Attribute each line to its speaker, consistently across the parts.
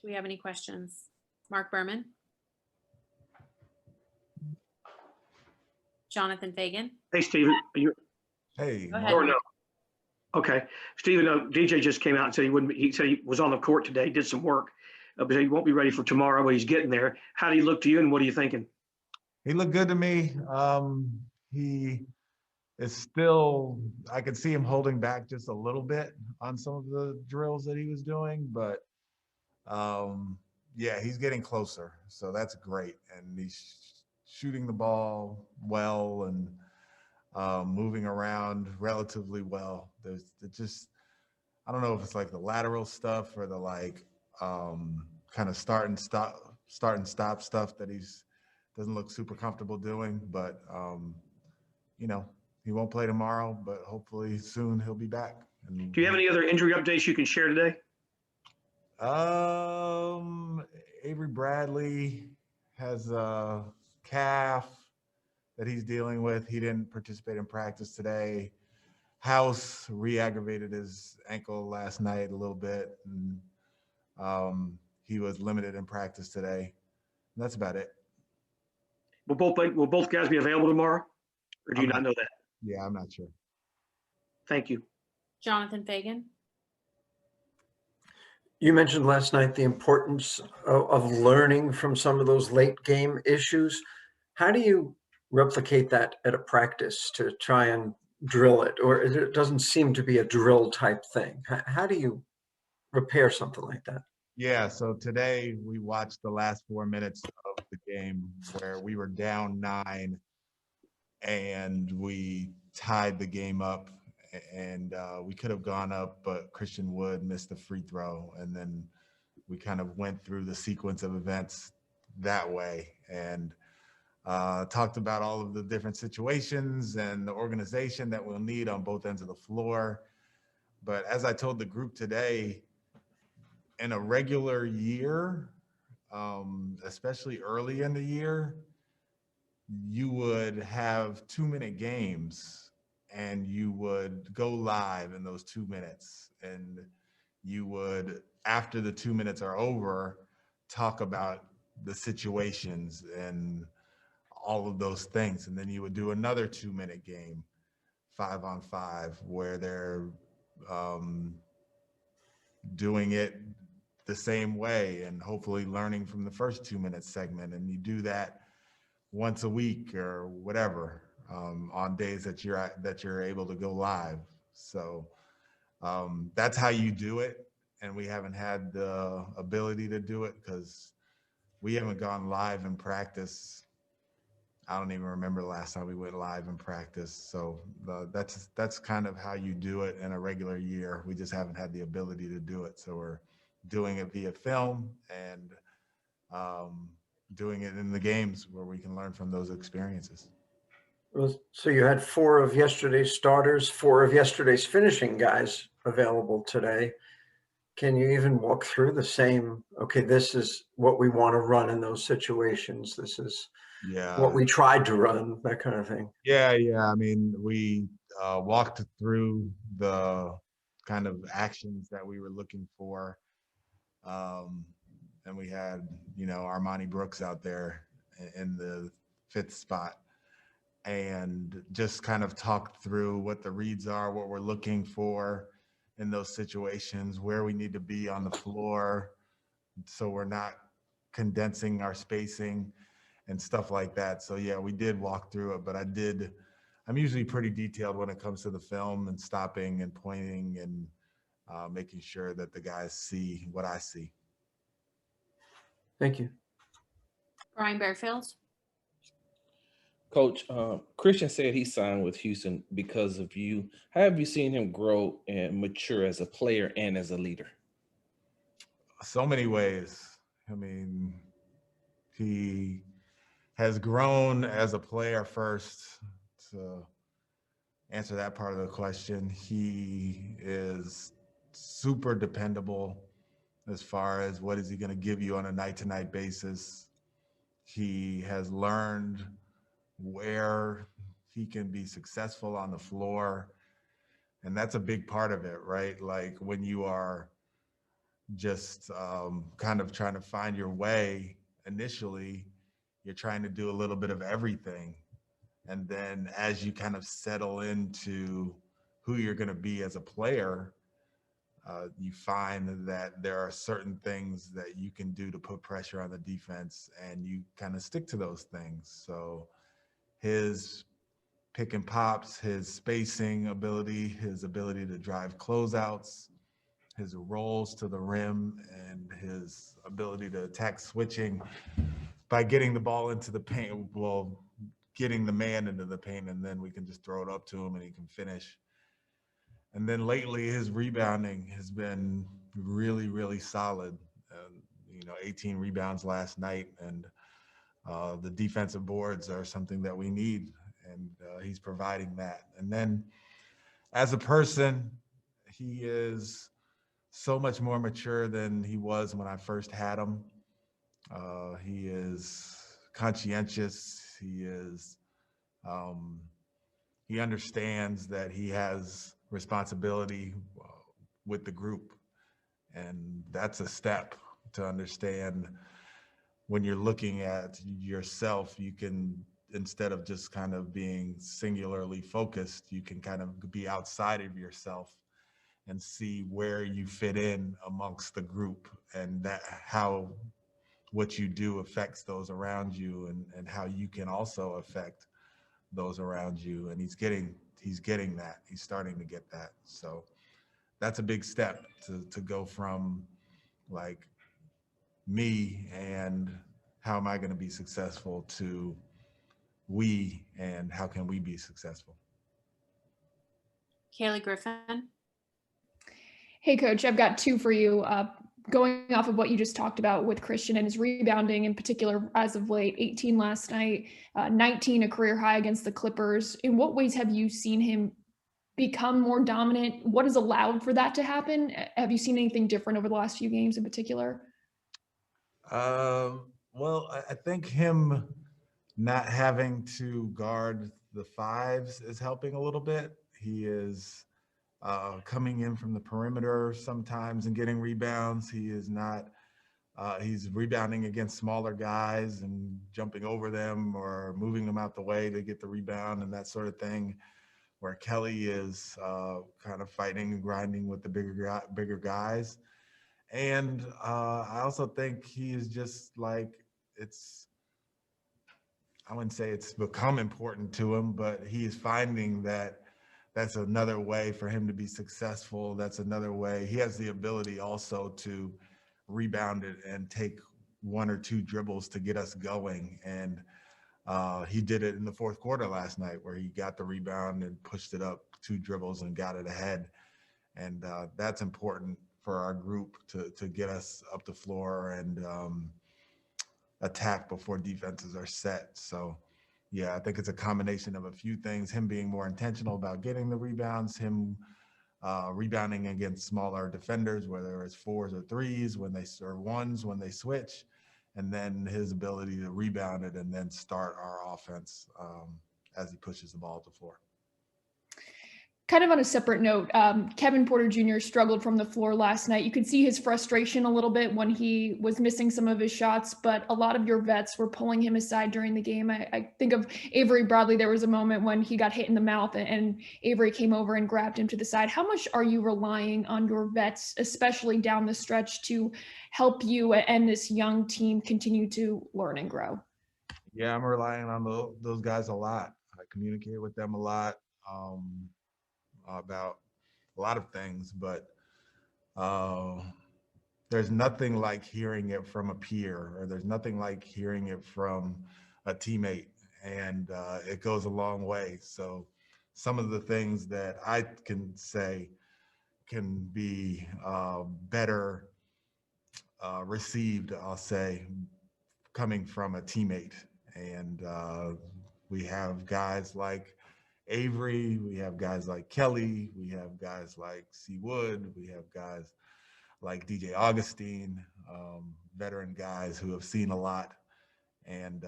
Speaker 1: Do we have any questions? Mark Berman? Jonathan Fagan?
Speaker 2: Hey, Stephen.
Speaker 3: Hey,
Speaker 1: Go ahead.
Speaker 2: Or no? Okay, Stephen. DJ just came out and said he wouldn't. He said he was on the court today, did some work, but he won't be ready for tomorrow. But he's getting there. How do he look to you, and what are you thinking?
Speaker 3: he looked good to me. He is still, I could see him holding back just a little bit on some of the drills that he was doing, but yeah, he's getting closer. So that's great. And he's shooting the ball well and moving around relatively well. There's just, I don't know if it's like the lateral stuff or the like kind of start and stop stuff that he's doesn't look super comfortable doing, but you know, he won't play tomorrow, but hopefully soon he'll be back. And
Speaker 2: Do you have any other injury updates you can share today?
Speaker 3: Avery Bradley has a calf that he's dealing with. He didn't participate in practice today. House re-aggravated his ankle last night a little bit, and he was limited in practice today. And that's about it.
Speaker 2: Will both guys be available tomorrow, or do you not know that?
Speaker 3: Yeah, I'm not sure.
Speaker 2: Thank you.
Speaker 1: Jonathan Fagan?
Speaker 4: You mentioned last night the importance of learning from some of those late game issues. How do you replicate that at a practice to try and drill it? Or it doesn't seem to be a drill type thing. How do you repair something like that?
Speaker 3: Yeah, so today we watched the last 4 minutes of the game where we were down 9 and we tied the game up, and we could have gone up, but Christian Wood missed a free throw. And then we kind of went through the sequence of events that way and talked about all of the different situations and the organization that we'll need on both ends of the floor. But as I told the group today, in a regular year, especially early in the year, you would have 2-minute games and you would go live in those 2 minutes, and you would, after the 2 minutes are over, talk about the situations and all of those things. And then you would do another 2-minute game, 5-on-5, where they're doing it the same way and hopefully learning from the first 2-minute segment. And you do that once a week or whatever, on days that you're able to go live. So that's how you do it. And we haven't had the ability to do it because we haven't gone live in practice. I don't even remember the last time we went live in practice. So that's kind of how you do it in a regular year. We just haven't had the ability to do it. So we're doing it via film and doing it in the games where we can learn from those experiences.
Speaker 4: So you had 4 of yesterday's starters, 4 of yesterday's finishing guys available today. Can you even walk through the same, okay, this is what we want to run in those situations. This is what we tried to run, that kind of thing.
Speaker 3: Yeah. I mean, we walked through the kind of actions that we were looking for. And we had, Armani Brooks out there in the 5th spot, and just kind of talked through what the reads are, what we're looking for in those situations, where we need to be on the floor so we're not condensing our spacing and stuff like that. So yeah, we did walk through it, but I'm usually pretty detailed when it comes to the film and stopping and pointing and making sure that the guys see what I see.
Speaker 4: Thank you.
Speaker 1: Brian Bearfield?
Speaker 5: Coach, Christian said he signed with Houston because of you. How have you seen him grow and mature as a player and as a leader?
Speaker 3: So many ways. I mean, he has grown as a player first. To answer that part of the question, he is super dependable as far as what is he going to give you on a night-to-night basis. He has learned where he can be successful on the floor. And that's a big part of it, right? Like when you are just kind of trying to find your way. Initially, you're trying to do a little bit of everything. And then as you kind of settle into who you're going to be as a player, you find that there are certain things that you can do to put pressure on the defense, and you kind of stick to those things. So his pick and pops, his spacing ability, his ability to drive closeouts, his rolls to the rim, and his ability to attack switching by getting the ball into the paint, well, getting the man into the paint, and then we can just throw it up to him and he can finish. And then lately, his rebounding has been really, really solid. 18 rebounds last night, and the defensive boards are something that we need, and he's providing that. And then as a person, he is so much more mature than he was when I first had him. He is conscientious. He understands that he has responsibility with the group. And that's a step to understand. When you're looking at yourself, you can, instead of just kind of being singularly focused, you can kind of be outside of yourself and see where you fit in amongst the group, and that how what you do affects those around you, and how you can also affect those around you. And he's getting that. He's starting to get that. So that's a big step to go from like me and how am I going to be successful to we and how can we be successful.
Speaker 1: Kaylee Griffin.
Speaker 6: Hey, Coach, I've got two for you. Going off of what you just talked about with Christian and his rebounding in particular as of late, 18 last night, 19 a career high against the Clippers. In what ways have you seen him become more dominant? What has allowed for that to happen? Have you seen anything different over the last few games in particular?
Speaker 3: Well, I think him not having to guard the fives is helping a little bit. He is coming in from the perimeter sometimes and getting rebounds. He is not, he's rebounding against smaller guys and jumping over them or moving them out the way to get the rebound and that sort of thing, where Kelly is kind of fighting and grinding with the bigger guys. And I also think he is just like, I wouldn't say it's become important to him, but he is finding that that's another way for him to be successful. That's another way. He has the ability also to rebound it and take one or two dribbles to get us going. And he did it in the fourth quarter last night, where he got the rebound and pushed it up 2 dribbles and got it ahead. And that's important for our group to get us up the floor and attack before defenses are set. So yeah, I think it's a combination of a few things: him being more intentional about getting the rebounds, him rebounding against smaller defenders, whether it's 4s or 3s or 1s when they switch, and then his ability to rebound it and then start our offense as he pushes the ball to the floor.
Speaker 6: Kind of on a separate note, Kevin Porter Jr. struggled from the floor last night. You could see his frustration a little bit when he was missing some of his shots, but a lot of your vets were pulling him aside during the game. I think of Avery Bradley. There was a moment when he got hit in the mouth and Avery came over and grabbed him to the side. How much are you relying on your vets, especially down the stretch, to help you and this young team continue to learn and grow?
Speaker 3: Yeah, I'm relying on those guys a lot. I communicate with them a lot. About a lot of things, but there's nothing like hearing it from a peer, or there's nothing like hearing it from a teammate, and it goes a long way. So some of the things that I can say can be better received, I'll say, coming from a teammate. And we have guys like Avery, we have guys like Kelly, we have guys like C. Wood, we have guys like DJ Augustin, veteran guys who have seen a lot and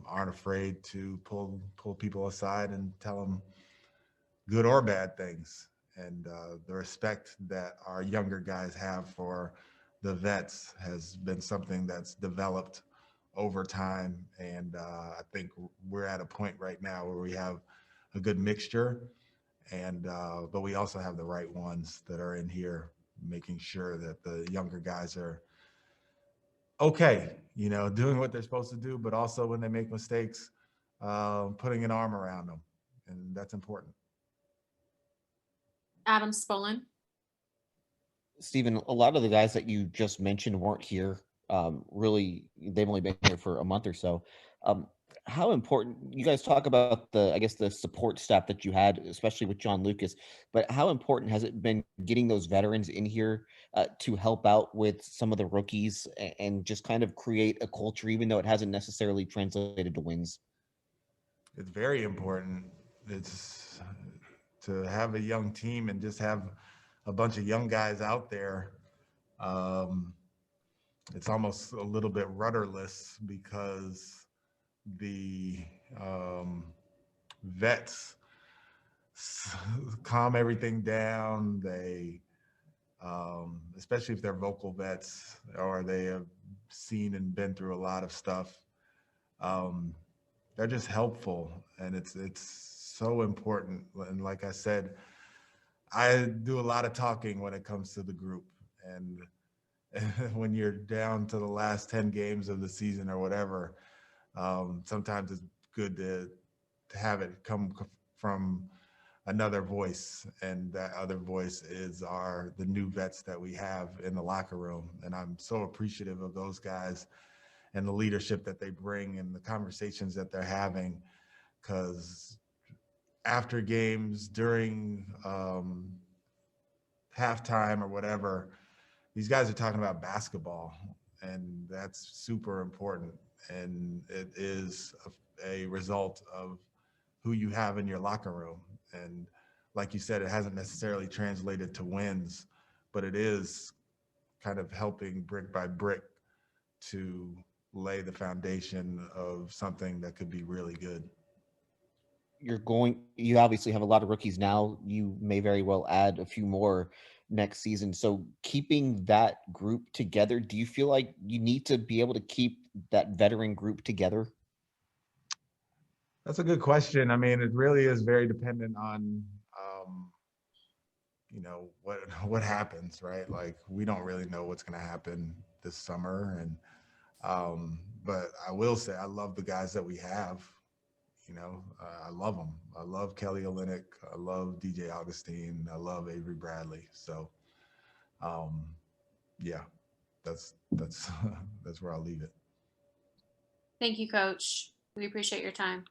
Speaker 3: aren't afraid to pull people aside and tell them good or bad things. And the respect that our younger guys have for the vets has been something that's developed over time. And I think we're at a point right now where we have a good mixture, and but we also have the right ones that are in here, making sure that the younger guys are okay, doing what they're supposed to do, but also when they make mistakes, putting an arm around them. And that's important.
Speaker 1: Adam Spolin.
Speaker 7: Stephen, a lot of the guys that you just mentioned weren't here. Really, they've only been here for a month or so. How important, you guys talk about the support staff that you had, especially with John Lucas, but how important has it been getting those veterans in here to help out with some of the rookies and just kind of create a culture, even though it hasn't necessarily translated to wins?
Speaker 3: It's very important. It's to have a young team and just have a bunch of young guys out there. It's almost a little bit rudderless because the vets calm everything down. They, especially if they're vocal vets or they have seen and been through a lot of stuff, they're just helpful, and it's so important. And like I said, I do a lot of talking when it comes to the group, and when you're down to the last 10 games of the season or whatever, sometimes it's good to have it come from another voice, and that other voice is the new vets that we have in the locker room. And I'm so appreciative of those guys and the leadership that they bring and the conversations that they're having, because after games, during halftime or whatever, these guys are talking about basketball, and that's super important. And it is a result of who you have in your locker room. And like you said, it hasn't necessarily translated to wins, but it is kind of helping brick by brick to lay the foundation of something that could be really good.
Speaker 7: You obviously have a lot of rookies now. You may very well add a few more next season. So keeping that group together, do you feel like you need to be able to keep that veteran group together?
Speaker 3: That's a good question. I mean, it really is very dependent on, what happens, right? Like, we don't really know what's going to happen this summer. And, but I will say, I love the guys that we have. I love them. I love Kelly Olynyk. I love DJ Augustin. I love Avery Bradley. So, yeah, that's that's where I'll leave it.
Speaker 1: Thank you, Coach. We appreciate your time.